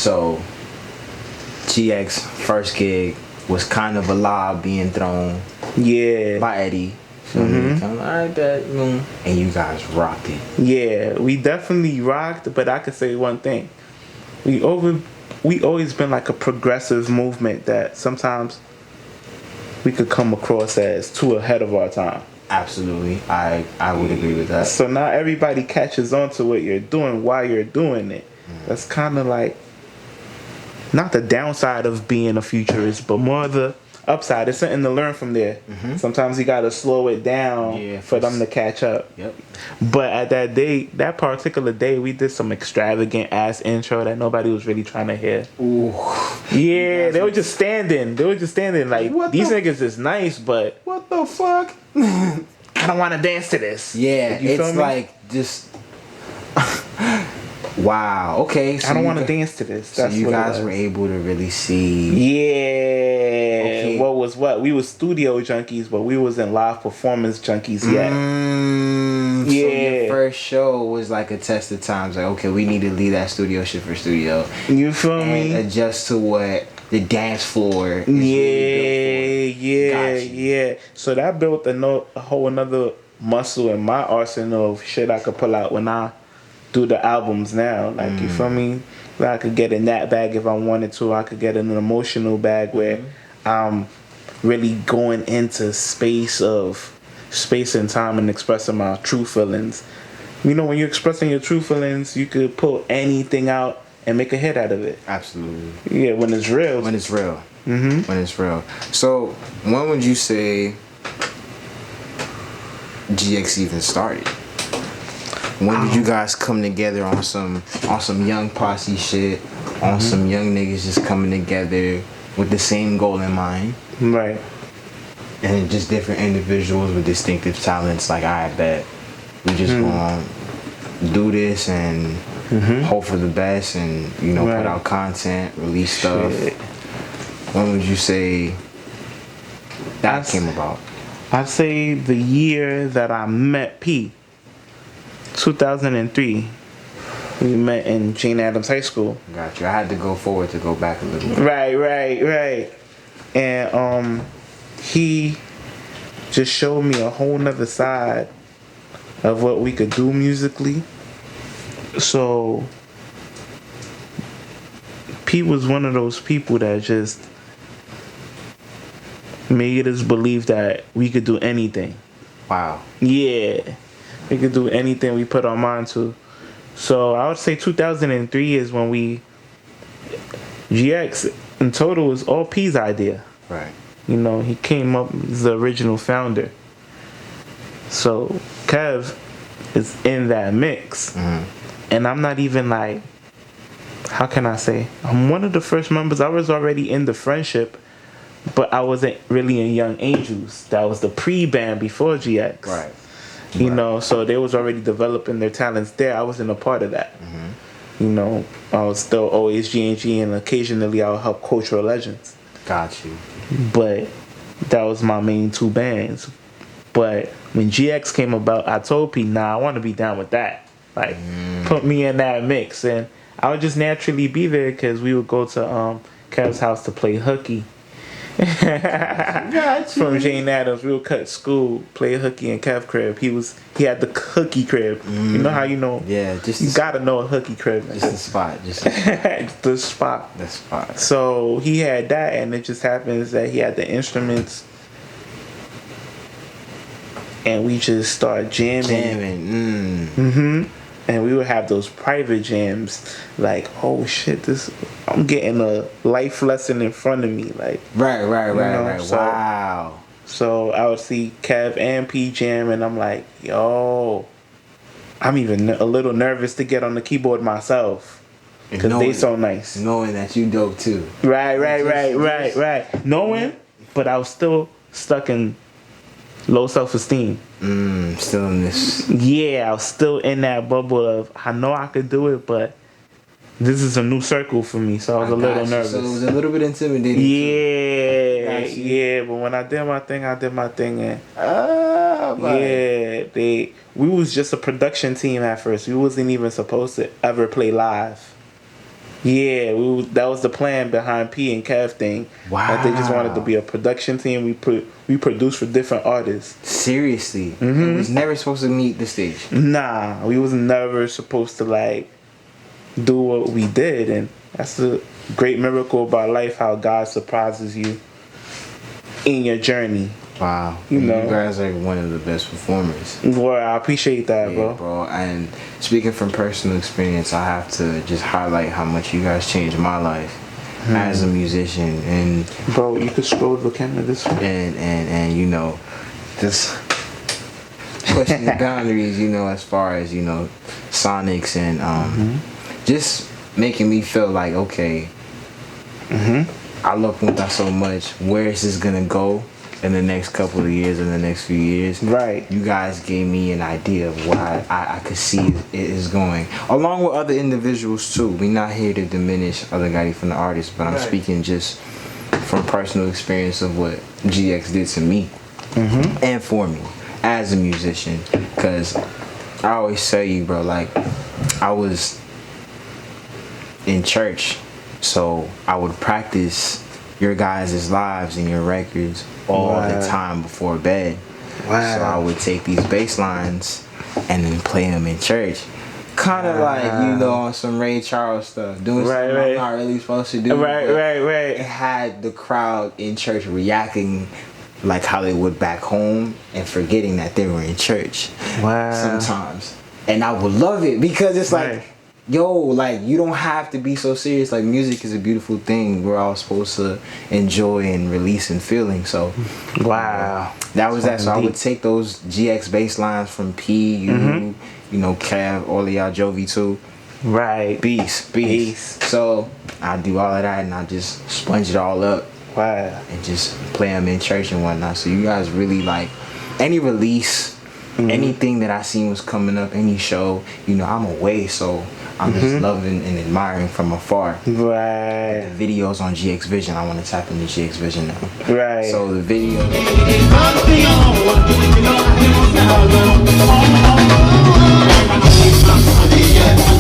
So, GX first gig was kind of a lob being thrown by Eddie. So kind of, all right, bet, and you guys rocked it. Yeah, we definitely rocked, but I could say one thing. We always been like a progressive movement that sometimes we could come across as too ahead of our time. Absolutely. I would agree with that. So now everybody catches on to what you're doing while you're doing it. That's kind of like not the downside of being a futurist, but more the upside. It's something to learn from there. Sometimes you gotta slow it down for them to catch up. Yep. But at that particular day, we did some extravagant ass intro that nobody was really trying to hear. Ooh. Yeah, they were just standing. Like, these niggas is nice, but what the fuck? I don't want to dance to this. Yeah, it's like just. Wow. Okay. So I don't want to dance to this. That's so you guys were able to really see. Yeah. Okay. What was what? We was studio junkies, but we wasn't live performance junkies yet. So your first show was like a test of times. Like, okay, we need to leave that studio shit for studio. You feel me? Adjust to what the dance floor. Is yeah. So that built a whole another muscle in my arsenal of shit I could pull out when I do the albums now. Like, you feel me? Like, I could get in that bag if I wanted to. I could get in an emotional bag where I'm really going into space and time and expressing my true feelings. You know, when you're expressing your true feelings, you could pull anything out and make a hit out of it. Absolutely. Yeah, when it's real. When it's real. When it's real. So, when would you say GX even started? When did you guys come together on some young posse shit, on some young niggas just coming together with the same goal in mind? Right. And just different individuals with distinctive talents. Like, I bet we just gonna do this and hope for the best and, put out content, release stuff. When would you say that came about? I'd say the year that I met P. 2003. We met in Jane Addams High School. Got you. I had to go forward to go back a little bit. Right. And he just showed me a whole nother side of what we could do musically. So P was one of those people that just made us believe that we could do anything. Wow. Yeah. We could do anything we put our mind to. So I would say 2003 is when GX in total was all P's idea. Right. He came up as the original founder. So Kev is in that mix. And I'm not even like, how can I say? I'm one of the first members. I was already in the friendship, but I wasn't really in Young Angels. That was the pre-band before GX. Right. So they was already developing their talents there. I wasn't a part of that. I was still always G&G, and occasionally I'll help Cultural Legends. Got you. But that was my main two bands. But when GX came about, I told P, I want to be down with that. Like, put me in that mix. And I would just naturally be there because we would go to Kev's house to play hooky. From Jane Addams, we would cut school, play hooky in Kev crib. He had the hooky crib. You know how you know? Yeah, you gotta know a hooky crib. Just the spot. The spot. So he had that, and it just happens that he had the instruments, and we just started jamming. And we would have those private jams, like, oh shit, I'm getting a life lesson in front of me, like. Right. Wow. So I would see Kev and P jam, and I'm like, yo, I'm even a little nervous to get on the keyboard myself, because they so nice. Knowing that you dope too. Right. Knowing, but I was still stuck in low self-esteem. Still in this. Yeah, I was still in that bubble of, I know I could do it, but this is a new circle for me, so I was a little nervous. So it was a little bit intimidating. Yeah, but when I did my thing, and we was just a production team at first. We wasn't even supposed to ever play live. Yeah, that was the plan behind P and Kev thing. Wow. That they just wanted to be a production team. We produced for different artists. Seriously, it was never supposed to meet the stage. Nah, we was never supposed to like do what we did, and that's the great miracle about life. How God surprises you in your journey. Wow, You know, you guys are one of the best performers. Boy, I appreciate that, Yeah, bro. And speaking from personal experience, I have to just highlight how much you guys changed my life as a musician, and Bro, you could scroll the camera this way. and you know, just pushing the boundaries, you know, as far as, you know, sonics and just making me feel like, okay, I love Punta so much. Where is this gonna go in the next couple of years, in the next few years? Right. You guys gave me an idea of what I could see it is going, along with other individuals too. We're not here to diminish other guys from the artists, but I'm speaking just from personal experience of what GX did to me and for me as a musician. Because I always tell you, bro, like, I was in church, so I would practice your guys' lives and your records all the time before bed. Wow. So I would take these bass lines and then play them in church. Kind of like, you know, on some Ray Charles stuff. Doing something I'm not really supposed to do. Right. It had the crowd in church reacting like how they would back home and forgetting that they were in church. Wow. Sometimes. And I would love it because it's like, yo, like, you don't have to be so serious. Like, music is a beautiful thing. We're all supposed to enjoy and release and feeling. So, wow, that was that. So I would take those GX bass lines from P, you know, Cav, all of y'all, Jovi too. Right. Beast. So I do all of that and I just sponge it all up. Wow. And just play them in church and whatnot. So you guys really, like, any release, anything that I seen was coming up, any show, you know, I'm away, so I'm just loving and admiring from afar. Right. The videos on GX Vision, I want to tap into GX Vision now. Right. So the video. Oh,